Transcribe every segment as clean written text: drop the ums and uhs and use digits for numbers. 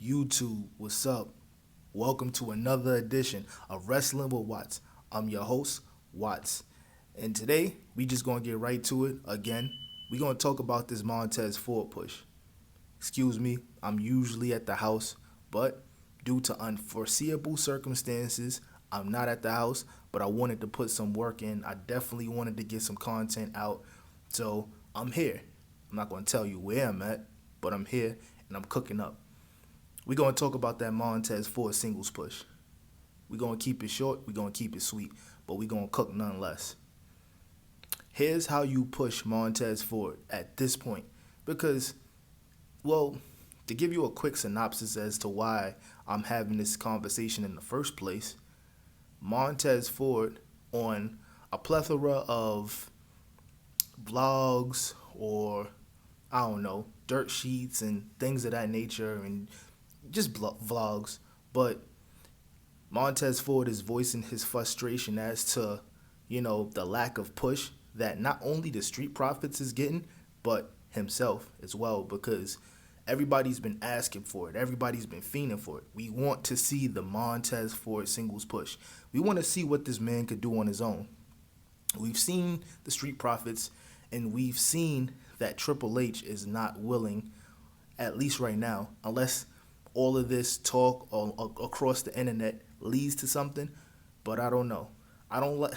YouTube, what's up? Welcome to another edition of Wrestling with Watts. I'm your host, Watts. And today, we just gonna get right to it again. We gonna talk about this Montez Ford push. Excuse me, I'm usually at the house, but due to unforeseeable circumstances, I'm not at the house, but I wanted to put some work in. I definitely wanted to get some content out. So I'm here. I'm not gonna tell you where I'm at, but I'm here and I'm cooking up. We're going to talk about that Montez Ford singles push. We're going to keep it short. We're going to keep it sweet. But we're going to cook nonetheless. Here's how you push Montez Ford at this point. Because, well, to give you a quick synopsis as to why I'm having this conversation in the first place, Montez Ford, on a plethora of vlogs or, I don't know, dirt sheets and things of that nature and just vlogs, but Montez Ford is voicing his frustration as to, the lack of push that not only the Street Profits is getting, but himself as well, because everybody's been asking for it. Everybody's been fiending for it. We want to see the Montez Ford singles push. We want to see what this man could do on his own. We've seen the Street Profits, and we've seen that Triple H is not willing, at least right now, unless all of this talk across the internet leads to something, but I don't know. I don't like.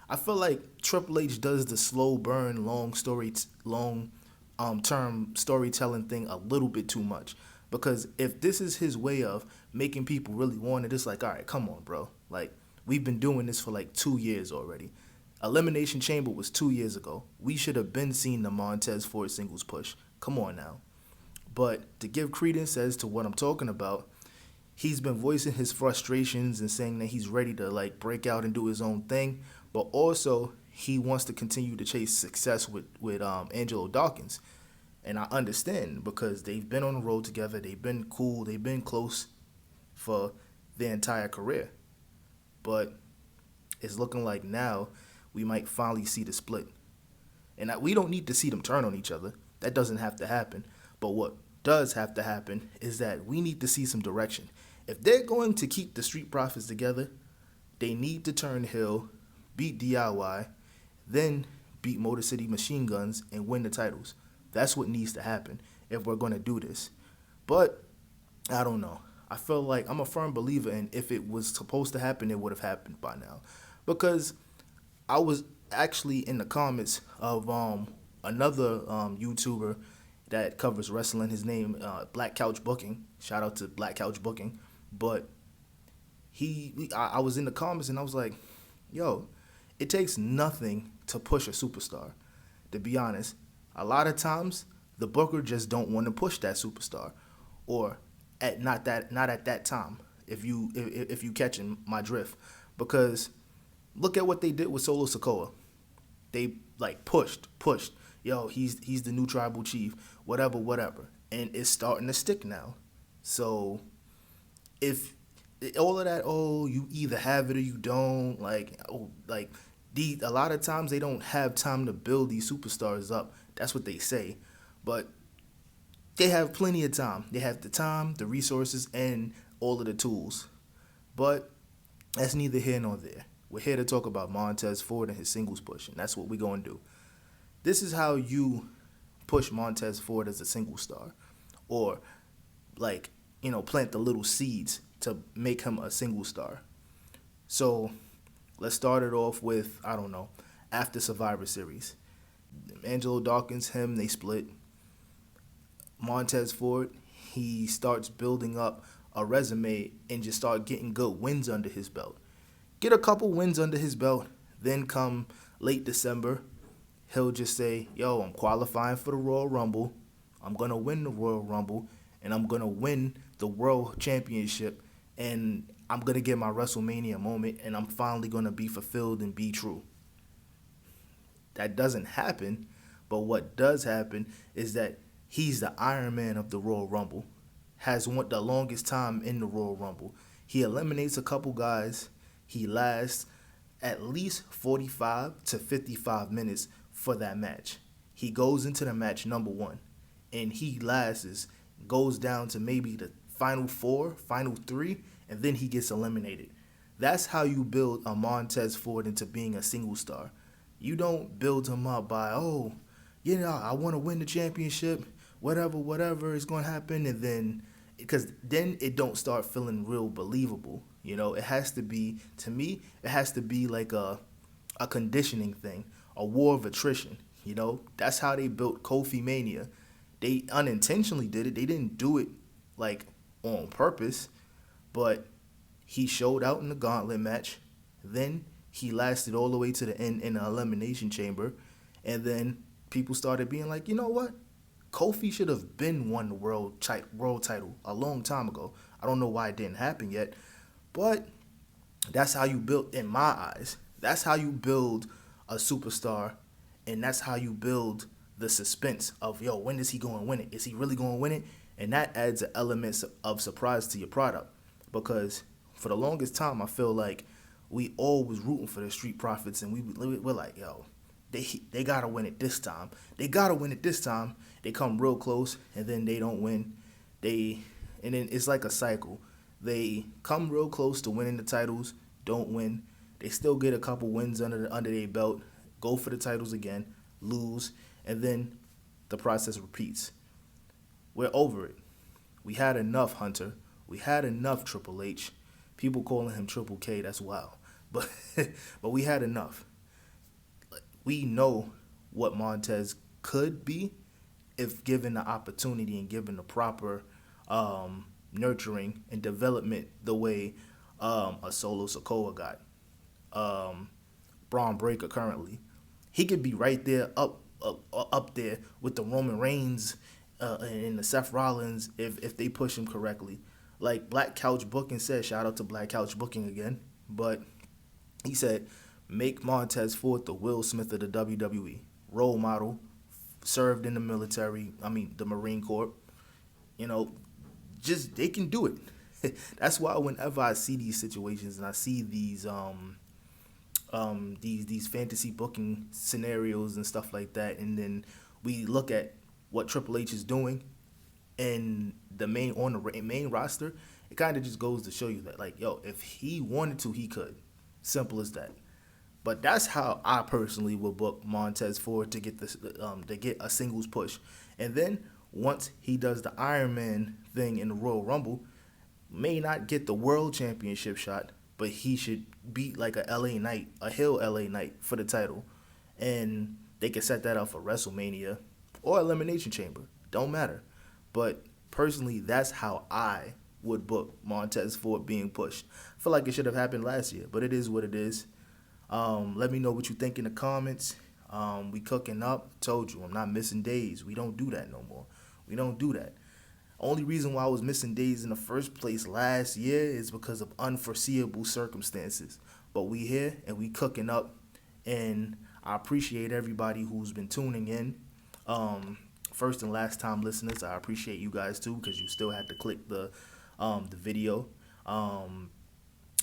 I feel like Triple H does the slow burn, long term storytelling thing a little bit too much. Because if this is his way of making people really want it, it's like, all right, come on, bro. Like, we've been doing this for like 2 years already. Elimination Chamber was 2 years ago. We should have been seeing the Montez Ford singles push. Come on now. But to give credence as to what I'm talking about, he's been voicing his frustrations and saying that he's ready to like break out and do his own thing, but also he wants to continue to chase success with Angelo Dawkins. And I understand because they've been on the road together, they've been cool, they've been close for their entire career. But it's looking like now we might finally see the split. And we don't need to see them turn on each other. That doesn't have to happen. But what does have to happen is that we need to see some direction. If they're going to keep the Street Profits together, they need to turn heel, beat DIY, then beat Motor City Machine Guns and win the titles. That's what needs to happen if we're going to do this. But I don't know. I feel like I'm a firm believer in if it was supposed to happen, it would have happened by now. Because I was actually in the comments of another YouTuber that covers wrestling. His name, Black Couch Booking. Shout out to Black Couch Booking. But I was in the comments and I was like, yo, it takes nothing to push a superstar. To be honest, a lot of times the booker just don't want to push that superstar, or not at that time. If you catching my drift, because look at what they did with Solo Sikoa. They like pushed. Yo, he's the new tribal chief, whatever. And it's starting to stick now. So if all of that, you either have it or you don't, a lot of times they don't have time to build these superstars up. That's what they say. But they have plenty of time. They have the time, the resources, and all of the tools. But that's neither here nor there. We're here to talk about Montez Ford and his singles push, and that's what we're going to do. This is how you push Montez Ford as a single star, or plant the little seeds to make him a single star. So let's start it off with, I don't know, after Survivor Series. Angelo Dawkins, they split. Montez Ford, he starts building up a resume and just start getting good wins under his belt. Get a couple wins under his belt, then come late December, he'll just say, yo, I'm qualifying for the Royal Rumble. I'm going to win the Royal Rumble, and I'm going to win the World Championship, and I'm going to get my WrestleMania moment, and I'm finally going to be fulfilled and be true. That doesn't happen, but what does happen is that he's the Iron Man of the Royal Rumble, has won the longest time in the Royal Rumble. He eliminates a couple guys. He lasts at least 45 to 55 minutes for that match. He goes into the match number one, and he goes down to maybe the final four, final three, and then he gets eliminated. That's how you build a Montez Ford into being a single star. You don't build him up by, oh, I want to win the championship, whatever is going to happen, and then because then it don't start feeling real believable. It has to be, to me, it has to be like a conditioning thing, a war of attrition. That's how they built Kofi Mania. They unintentionally did it. They didn't do it like on purpose, but he showed out in the gauntlet match. Then he lasted all the way to the end in the elimination chamber, and then people started being like, you know what? Kofi should have been won the world title a long time ago. I don't know why it didn't happen yet, but that's how you build, in my eyes, that's how you build a superstar, and that's how you build the suspense of, yo, when is he going to win it? Is he really going to win it? And that adds an element of surprise to your product, because for the longest time, I feel like we all was rooting for the Street Profits, and we're like, yo, they got to win it this time. They got to win it this time. They come real close, and then they don't win. And then it's like a cycle. They come real close to winning the titles, don't win. They still get a couple wins under their belt, go for the titles again, lose, and then the process repeats. We're over it. We had enough, Hunter. We had enough, Triple H. People calling him Triple K, that's wild. But we had enough. We know what Montez could be if given the opportunity and given the proper nurturing and development the way a Solo Sikoa got. Braun Breaker currently. He could be right there up there with the Roman Reigns and the Seth Rollins if they push him correctly. Like Black Couch Booking said, shout out to Black Couch Booking again, but he said, make Montez Ford the Will Smith of the WWE. Role model, served in the military, the Marine Corps. Just they can do it. That's why whenever I see these situations and I see these fantasy booking scenarios and stuff like that, and then we look at what Triple H is doing and the main roster, it kind of just goes to show you that, like, yo, if he wanted to, he could. Simple as that. But that's how I personally would book Montez Ford to get this to get a singles push. And then once he does the Iron Man thing in the Royal Rumble, may not get the World Championship shot, but he should beat like a Hill LA Knight for the title. And they can set that up for WrestleMania or Elimination Chamber. Don't matter. But personally, that's how I would book Montez Ford being pushed. I feel like it should have happened last year, but it is what it is. Let me know what you think in the comments. We cooking up. Told you, I'm not missing days. We don't do that no more. We don't do that. Only reason why I was missing days in the first place last year is because of unforeseeable circumstances. But we here and we cooking up, and I appreciate everybody who's been tuning in. First and last time listeners, I appreciate you guys too, because you still had to click the video.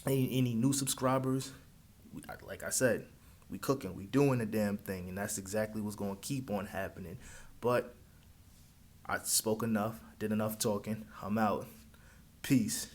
Any new subscribers, like I said, we cooking, we doing the damn thing, and that's exactly what's going to keep on happening. But I spoke enough, did enough talking. I'm out. Peace.